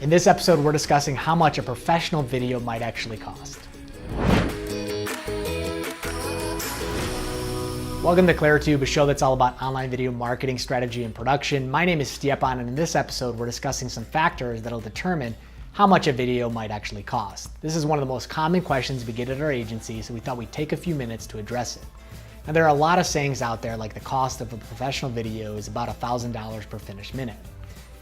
In this episode, we're discussing how much a professional video might actually cost. Welcome to ClearTube, a show that's all about online video marketing strategy and production. My name is Stjepan, and in this episode, we're discussing some factors that'll determine how much a video might actually cost. This is one of the most common questions we get at our agency, so we thought we'd take a few minutes to address it. Now, there are a lot of sayings out there like the cost of a professional video is about $1,000 per finished minute.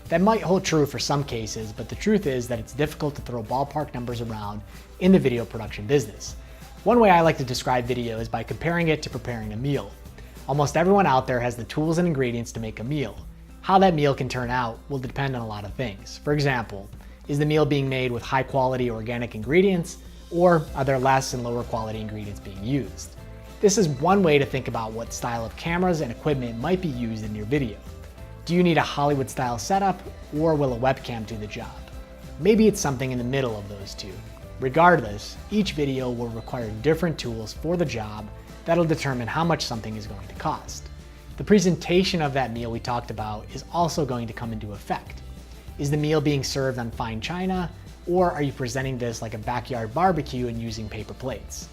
That might hold true for some cases, but the truth is that it's difficult to throw ballpark numbers around in the video production business. One way I like to describe video is by comparing it to preparing a meal. Almost everyone out there has the tools and ingredients to make a meal. How that meal can turn out will depend on a lot of things. For example, is the meal being made with high quality organic ingredients, or are there less and lower quality ingredients being used? This is one way to think about what style of cameras and equipment might be used in your video. Do you need a Hollywood style setup, or will a webcam do the job? Maybe it's something in the middle of those two. Regardless, each video will require different tools for the job that'll determine how much something is going to cost. The presentation of that meal we talked about is also going to come into effect. Is the meal being served on fine china, or are you presenting this like a backyard barbecue and using paper plates?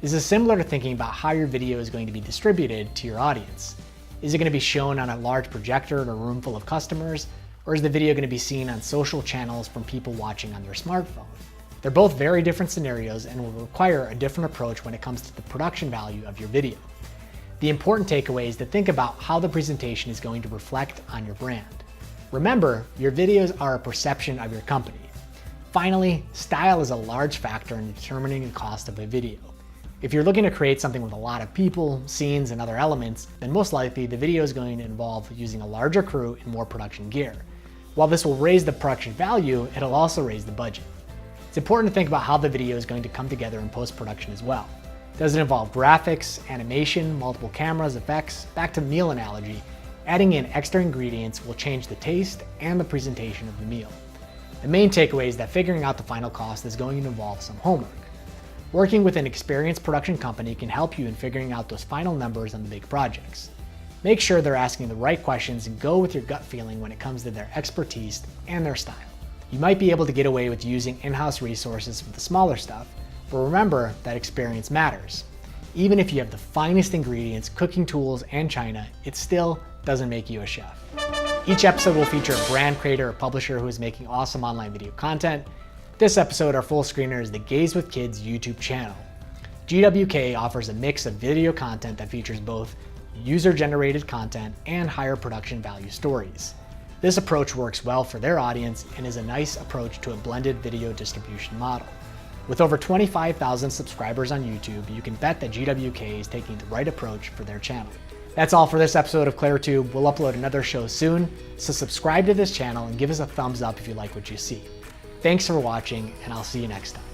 This is similar to thinking about how your video is going to be distributed to your audience. Is it going to be shown on a large projector in a room full of customers, or is the video going to be seen on social channels from people watching on their smartphone? They're both very different scenarios and will require a different approach when it comes to the production value of your video. The important takeaway is to think about how the presentation is going to reflect on your brand. Remember, your videos are a perception of your company. Finally, style is a large factor in determining the cost of a video. If you're looking to create something with a lot of people, scenes, and other elements, then most likely the video is going to involve using a larger crew and more production gear. While this will raise the production value, it'll also raise the budget. It's important to think about how the video is going to come together in post-production as well. Does it involve graphics, animation, multiple cameras, effects? Back to the meal analogy, adding in extra ingredients will change the taste and the presentation of the meal. The main takeaway is that figuring out the final cost is going to involve some homework. Working with an experienced production company can help you in figuring out those final numbers on the big projects. Make sure they're asking the right questions and go with your gut feeling when it comes to their expertise and their style. You might be able to get away with using in-house resources for the smaller stuff, but remember that experience matters. Even if you have the finest ingredients, cooking tools, and china, it still doesn't make you a chef. Each episode will feature a brand creator or publisher who is making awesome online video content. This episode, our full screener, is the Gaze with Kids YouTube channel. GWK offers a mix of video content that features both user-generated content and higher production value stories. This approach works well for their audience and is a nice approach to a blended video distribution model. With over 25,000 subscribers on YouTube, you can bet that GWK is taking the right approach for their channel. That's all for this episode of ClearTube. We'll upload another show soon, so subscribe to this channel and give us a thumbs up if you like what you see. Thanks for watching, and I'll see you next time.